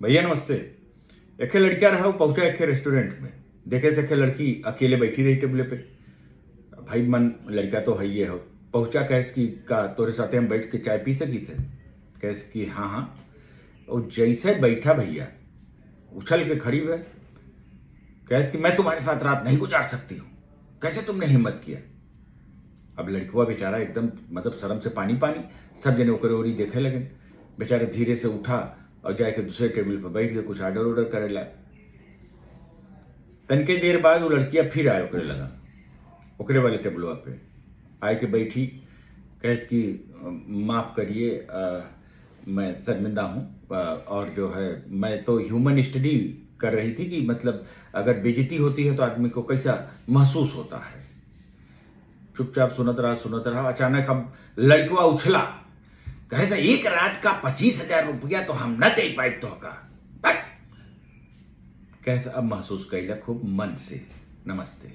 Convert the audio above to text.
भैया नमस्ते। एके लड़किया रहा पहुंचा एक रेस्टोरेंट में। देखे थे लड़की अकेले बैठी रही टेबले पे। भाई मन लड़का तो है ये हो। पहुंचा कैस की का तोरे साथे हम बैठ के चाय पी सकी थे। कैस की हाँ हाँ। और जैसे बैठा भैया उछल के खड़ी है। कैस की मैं तुम्हारे साथ रात नहीं गुजार सकती हूँ। कैसे तुमने हिम्मत किया। अब लड़कुआ बेचारा एकदम मतलब शर्म से पानी पानी। सब जने ओकरे ओरी देखे लगे। बेचारे धीरे से उठा और जाके दूसरे टेबल पर बैठ के कुछ ऑर्डर करेला। तनके देर बाद वो लड़कियां फिर आए ओकरे लगा ओकरे वाले टेबलवा पे आए के बैठी। कैस की माफ करिए मैं शर्मिंदा हूँ और जो है मैं तो ह्यूमन स्टडी कर रही थी कि मतलब अगर बेइज्जती होती है तो आदमी को कैसा महसूस होता है। चुपचाप सुनत रहा। अचानक अब लड़कवा उछला। कहे था एक रात का 25,000 रुपया तो हम न दे पाए तो का। कैसे अब महसूस कैला खूब मन से। नमस्ते।